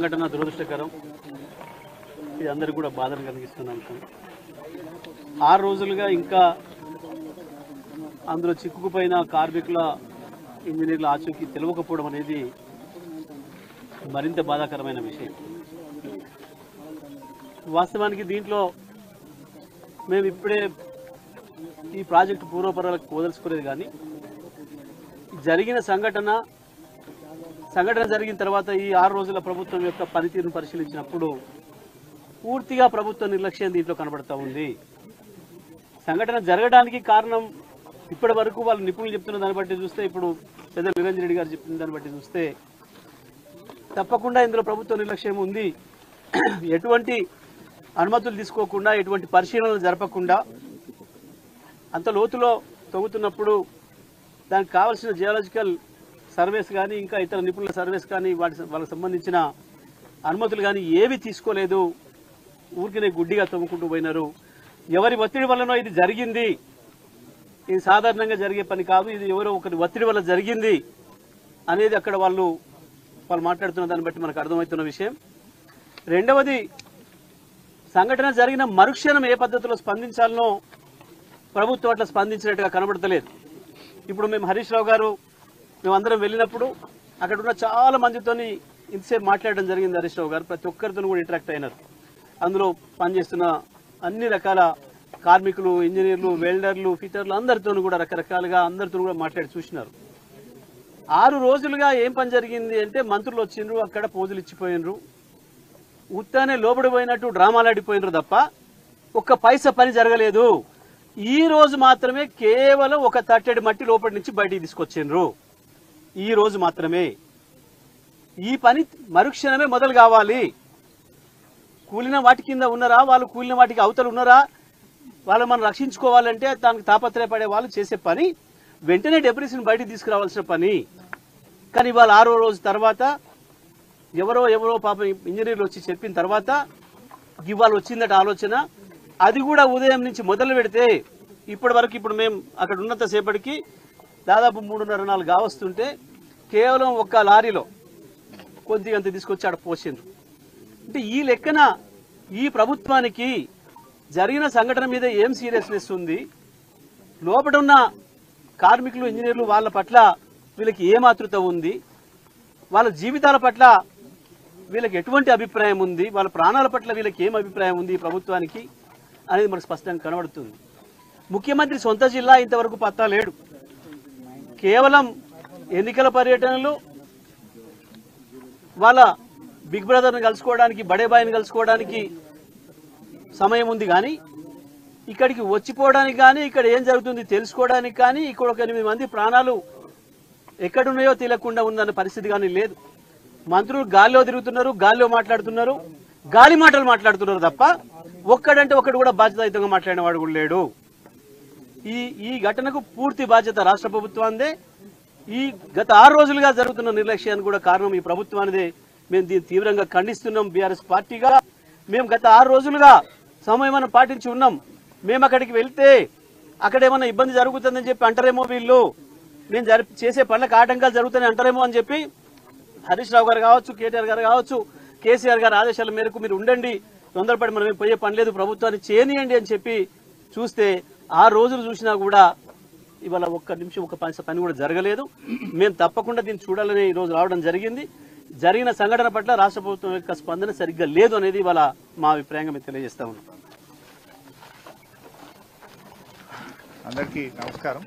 సంఘటన దురదృష్టకరం. ఇది అందరికీ కూడా బాధను కలిగిస్తున్నాం. 6 రోజులుగా ఇంకా అందులో చిక్కుకుపోయిన కార్మికుల ఇంజనీర్ల ఆచూకీ తెలియకపోవడం అనేది మరింత బాధాకరమైన విషయం. వాస్తవానికి దీంట్లో మేము ఇప్పుడే ఈ ప్రాజెక్టు పూర్వపరాలకు పోదలుచుకునేది, కానీ జరిగిన సంఘటన జరిగిన తర్వాత ఈ 6 రోజుల ప్రభుత్వం యొక్క పనితీరును పరిశీలించినప్పుడు పూర్తిగా ప్రభుత్వ నిర్లక్ష్యం దీంట్లో కనబడతా ఉంది. సంఘటన జరగడానికి కారణం ఇప్పటి వరకు వాళ్ళు నిపుణులు చెప్తున్న దాన్ని బట్టి చూస్తే, ఇప్పుడు పెద్ద నిరంజన్ రెడ్డి గారు చెప్పిన దాన్ని బట్టి చూస్తే తప్పకుండా ఇందులో ప్రభుత్వ నిర్లక్ష్యం ఉంది. ఎటువంటి అనుమతులు తీసుకోకుండా, ఎటువంటి పరిశీలనలు జరపకుండా అంత లోతులో తవ్వుతున్నప్పుడు దానికి కావాల్సిన జియాలజికల్ సర్వేస్ కానీ, ఇంకా ఇతర నిపుణుల సర్వేస్ కానీ, వాళ్ళకి సంబంధించిన అనుమతులు కానీ ఏవి తీసుకోలేదు. ఊరికినే గుడ్డిగా తవ్వుకుంటూ పోయినారు. ఎవరి ఒత్తిడి వల్లనో ఇది జరిగింది, ఇది సాధారణంగా జరిగే పని కాదు, ఇది ఎవరో ఒకరి ఒత్తిడి వల్ల జరిగింది అనేది అక్కడ వాళ్ళు మాట్లాడుతున్న దాన్ని బట్టి మనకు అర్థమవుతున్న విషయం. రెండవది, సంఘటన జరిగిన మరుక్షణం ఏ పద్ధతిలో స్పందించాలనో ప్రభుత్వం అట్లా స్పందించినట్టుగా కనబడతలేదు. ఇప్పుడు మేము హరీష్ రావు గారు మేమందరం వెళ్ళినప్పుడు అక్కడ ఉన్న చాలా మందితోని ఇంతసేపు మాట్లాడడం జరిగింది. హరీష్ రావు గారు ప్రతి ఒక్కరితో కూడా ఇంటరాక్ట్ అయినారు. అందులో పనిచేస్తున్న అన్ని రకాల కార్మికులు, ఇంజనీర్లు, వెల్డర్లు, ఫిటర్లు అందరితో కూడా రకరకాలుగా అందరితో కూడా మాట్లాడి చూసినారు. 6 రోజులుగా ఏం పని జరిగింది అంటే, మంత్రులు వచ్చిండ్రు, అక్కడ పోజులు ఇచ్చిపోయినరు, ఉత్తానే లోబడిపోయినట్టు డ్రామాలాడిపోయినరు తప్ప ఒక్క పైసా పని జరగలేదు. ఈ రోజు మాత్రమే కేవలం ఒక తట్టెడి మట్టి లోపలి నుంచి బయటికి తీసుకొచ్చిండ్రు. ఈ రోజు మాత్రమే. ఈ పని మరుక్షణమే మొదలు కావాలి. కూలిన వాటి కింద ఉన్నారా, వాళ్ళు కూలిన వాటికి అవతలు ఉన్నారా, వాళ్ళు మనం రక్షించుకోవాలంటే దానికి తాపత్రయపడే వాళ్ళు చేసే పని వెంటనే డెబ్రిస్ని బయటికి తీసుకురావాల్సిన పని. కానీ ఇవాళ 6వ రోజు తర్వాత ఎవరో పాపం ఇంజనీర్లు వచ్చి చెప్పిన తర్వాత ఇవాళ వచ్చిందట ఆలోచన. అది కూడా ఉదయం నుంచి మొదలు పెడితే ఇప్పటి వరకు, ఇప్పుడు మేము అక్కడ ఉన్నంత సేపటికి దాదాపు 3:30-4 కావస్తుంటే కేవలం ఒక్క లారీలో కొద్దిగంత తీసుకొచ్చి ఆడ పోసిండ్రు. అంటే ఈ లెక్కన ఈ ప్రభుత్వానికి జరిగిన సంఘటన మీద ఏం సీరియస్నెస్ ఉంది, లోపల ఉన్న కార్మికులు, ఇంజనీర్లు వాళ్ళ పట్ల వీళ్ళకి ఏ ఆతృత ఉంది, వాళ్ళ జీవితాల పట్ల వీళ్ళకి ఎటువంటి అభిప్రాయం ఉంది, వాళ్ళ ప్రాణాల పట్ల వీళ్ళకి ఏం అభిప్రాయం ఉంది ఈ ప్రభుత్వానికి అనేది మనకు స్పష్టంగా కనబడుతుంది. ముఖ్యమంత్రి సొంత జిల్లా ఇంతవరకు పత్తా లేడు. కేవలం ఎన్నికల పర్యటనలు, వాళ్ళ బిగ్ బ్రదర్ని కలుసుకోవడానికి, బడేబాయిని కలుసుకోవడానికి సమయం ఉంది, కానీ ఇక్కడికి వచ్చిపోవడానికి కానీ, ఇక్కడ ఏం జరుగుతుంది తెలుసుకోవడానికి కానీ, ఇక్కడ ఒక 8 మంది ప్రాణాలు ఎక్కడున్నాయో తెలియకుండా ఉందన్న పరిస్థితి కానీ లేదు. మంత్రులు గాల్లో తిరుగుతున్నారు, గాల్లో మాట్లాడుతున్నారు, గాలి మాటలు మాట్లాడుతున్నారు తప్ప ఒక్కడంటే ఒక్కడు కూడా బాధ్యతాయుతంగా మాట్లాడిన వాడు కూడా లేడు. ఈ ఘటనకు పూర్తి బాధ్యత రాష్ట్ర ప్రభుత్వానిదే. ఈ గత 6 రోజులుగా జరుగుతున్న నిర్లక్ష్యానికి కూడా కారణం ఈ ప్రభుత్వానిదే. మేము దీన్ని తీవ్రంగా ఖండిస్తున్నాం. బీఆర్ఎస్ పార్టీగా మేము గత 6 రోజులుగా సమయం పాటించి ఉన్నాం. మేము అక్కడికి వెళ్తే అక్కడ ఏమన్నా ఇబ్బంది జరుగుతుందని చెప్పి అంటారేమో, వీళ్ళు మేము చేసే పనులకు ఆటంకాలు జరుగుతాయని అంటారేమో అని చెప్పి హరీష్ రావు గారు కావచ్చు, కేటీఆర్ గారు కావచ్చు, కేసీఆర్ గారి ఆదేశాల మేరకు మీరు ఉండండి, తొందరపడి మనం పోయే పని లేదు, ప్రభుత్వాన్ని చేయనియండి అని చెప్పి చూస్తే 6 రోజులు చూసినా కూడా ఇవాళ ఒక్క నిమిషం ఒక పని కూడా జరగలేదు. మేము తప్పకుండా దీన్ని చూడాలని ఈరోజు రావడం జరిగింది. జరిగిన సంఘటన పట్ల రాష్ట్ర ప్రభుత్వం యొక్క స్పందన సరిగ్గా లేదు అనేది ఇవాళ మా అభిప్రాయంగా మేము తెలియజేస్తా ఉన్నాం. అందరికీ నమస్కారం.